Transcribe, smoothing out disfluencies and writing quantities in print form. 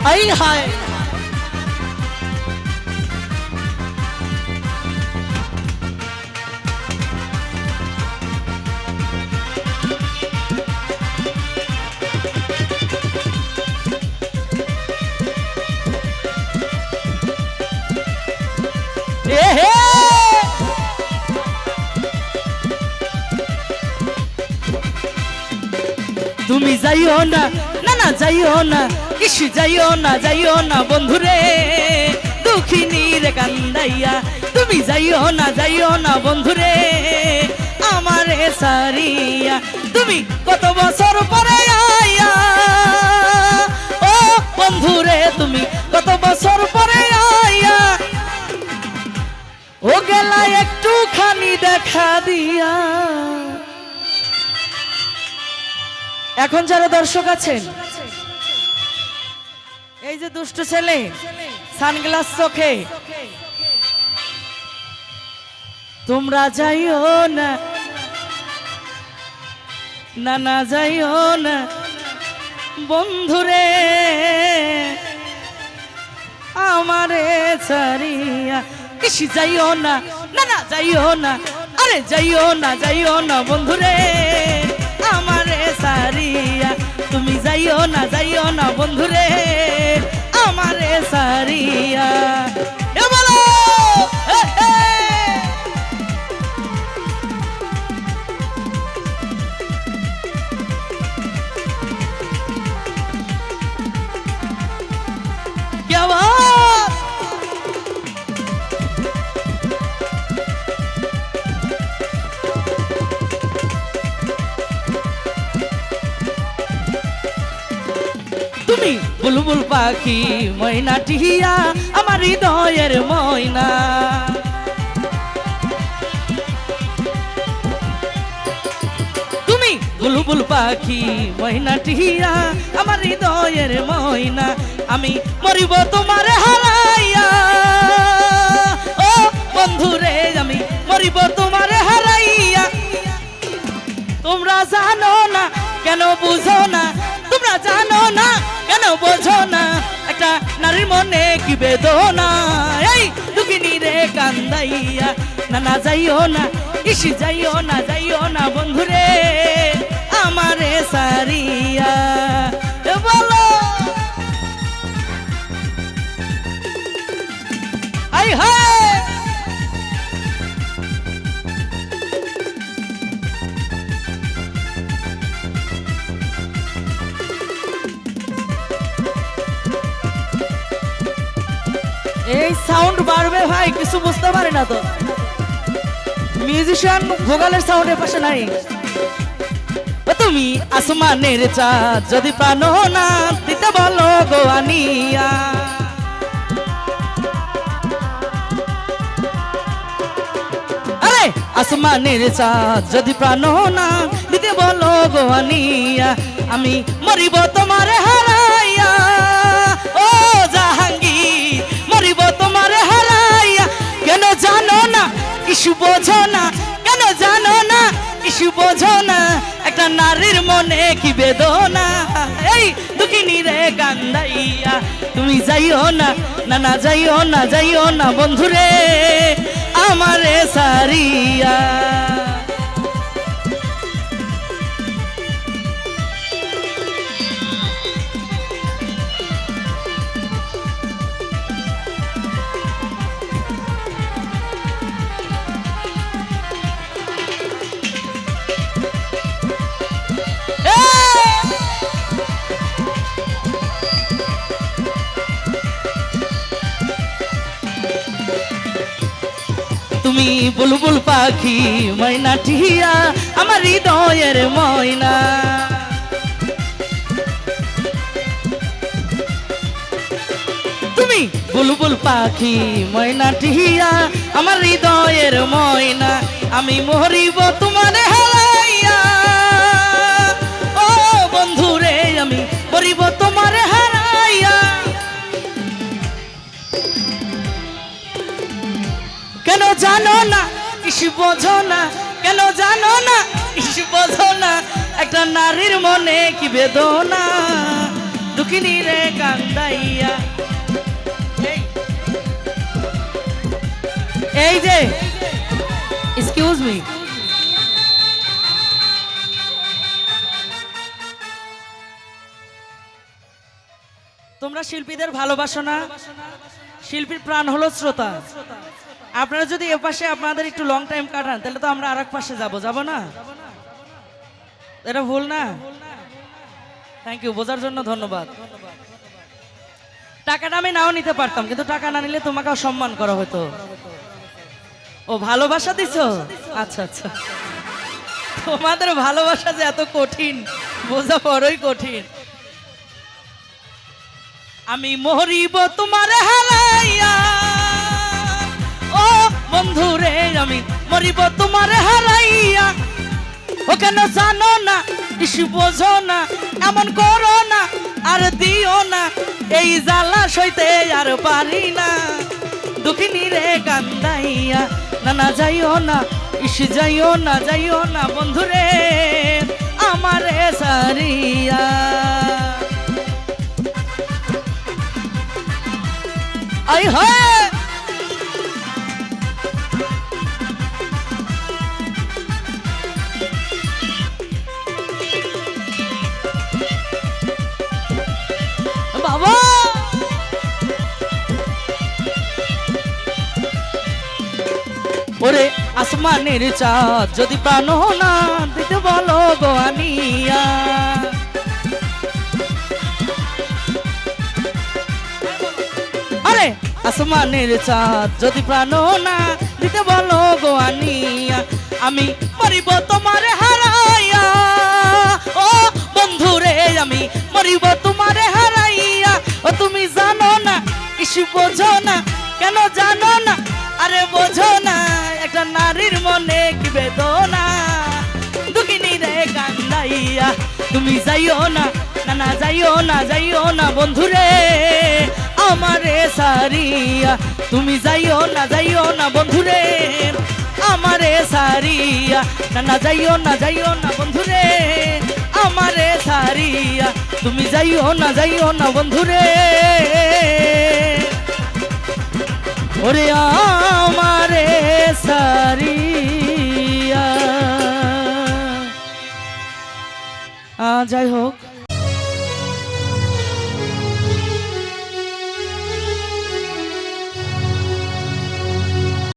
I হায় তুমি যাইও না না না যাইও না কিছু যাইও না বন্ধুরে দুঃখিনী রে কান্দাইয়া তুমি যাইও না বন্ধুরে আমারে সারিয়া তুমি কত বছর পরে আইয়া ও বন্ধুরে তুমি কত বছর পরে আইয়া ও গেলা একটুখানি দেখা দিয়া। এখন যারা দর্শক আছেন এই যে দুষ্ট ছেলে সানগ্লাস চোখে তোমরা যাইও না না না যাইও না বন্ধুরে আমারে ছাড়িয়া কিসি যাইও না না না যাইও না আরে যাইও না বন্ধুরে আমারে সারিয়া তুমি যাইও না বন্ধুরে আমারে সারিয়া এ বলো क्या बात তুমি বুলবুল পাখি ময়না টিয়া আমার হৃদয়ের ময়না তুমি বুলবুল পাখি ময়না টিয়া আমার হৃদয়ের ময়না আমি মরিব তোমার হারাইয়া ও বন্ধুরে আমি মরিব তোমার হারাইয়া তোমরা জানো না কেন বুঝো না তোমরা জানো না কেন বোঝো না একটা নারীর মনে কি বেদনা এই দুঃখিনী রে কান্দাইয়া না না যাইও না ইসি যাইও না বন্ধুরে আমারে সারিয়া বলো আই হায় এই সাউন্ড বাড়বে ভাই কিছু বুঝতে পারে না তো মিউজিশিয়ান ভোকালের সাউন্ডের পাশে নাই তুমি আসমানের চাঁদ যদি প্রাণ না দিতে বলো গো আনিয়া আরে আসমানের চাঁদ যদি প্রাণ না দিতে বলো গো আনিয়া আমি মরিব তোমার হারাইয়া ও জাহাঙ্গীর মরিব তোমার হারাইয়া কেন জানো না কিছু বোঝো না কেন জানো না কিছু বোঝো না একটা নারীর মনে কি বেদনা এই দুঃখিনী রে কান্দাইয়া তুমি যাইও না না না যাইও না বন্ধুরে আমারে সারিয়া তুমি বুলবুল পাখি ময়না টিয়া আমার হৃদয়ের ময়না তুমি বুলবুল পাখি ময়না টিয়া আমার হৃদয়ের ময়না আমি মরিব তোমার হারাইয়া ও বন্ধুরে আমি মরিব তোমার হারাইয়া কেন জানো না কিছু বোঝো না কেন জানো না কিছু বোঝো না একটা নারীর মনে কি বেদনা দুঃখিনী রে কান্দাইয়া। এই যে এক্সকিউজ মি, তোমরা শিল্পীদের ভালোবাসো না? শিল্পীর প্রাণ হলো শ্রোতা। আপনারা যদি এ পাশে আপনাদের একটু লং টাইম কাটান তাহলে তো আমরা আরেক পাশে যাব না? এটা ভুল না? থ্যাংক ইউ, বোঝার জন্য ধন্যবাদ। টাকাটা আমি নাও নিতে পারতাম, কিন্তু টাকা না নিলে তোমাকেও সম্মান করা হতো। ও ভালোবাসা দিছো? আচ্ছা আচ্ছা, তোমাদের ভালোবাসা যে এত কঠিন বোঝা বড়ই কঠিন। আমি মরিব তোমারে হারাইয়া, ও বন্ধুরে আমি মরিব তোমারে হারাইয়া। ও কেন জানো না, ইসু বোঝো না, এমন করো না আর দিও না, এই জ্বালা সইতে আর পারি না। দুঃখিনী রে কান্দাইয়া, না না যাইও না, ইসু যাইও না বন্ধুরে আমারে সারিয়া। আই হয় বাবা, ওরে আসমানের চাঁদ যদি প্রাণ না দিতে বলো গো আনিয়া। আরে আসমানের চাঁদ যদি প্রাণ না দিতে বলো গো আনিয়া, আমি মরিব তোমারে হারাইয়া। ও বন্ধুরে আমি মরিব তোমারে হারাইয়া। ও তুমি জানো না, ইসু বোঝো না, কেন জানো না, আরে বোঝো না একটা নারীর মনে কি বেদনা। দুঃখিনী রে কান্দাইয়া, তুমি যাইও না, না না যাইও না বন্ধুরে আমারে সারিয়া। তুমি যাইও না বন্ধুরে আমারে সারিয়া, না না যাইও না বন্ধুরে আমারে সারিয়া। তুমি যাইও না বন্ধুরে, ওরে আমারে সারিয়া। যাই হোক,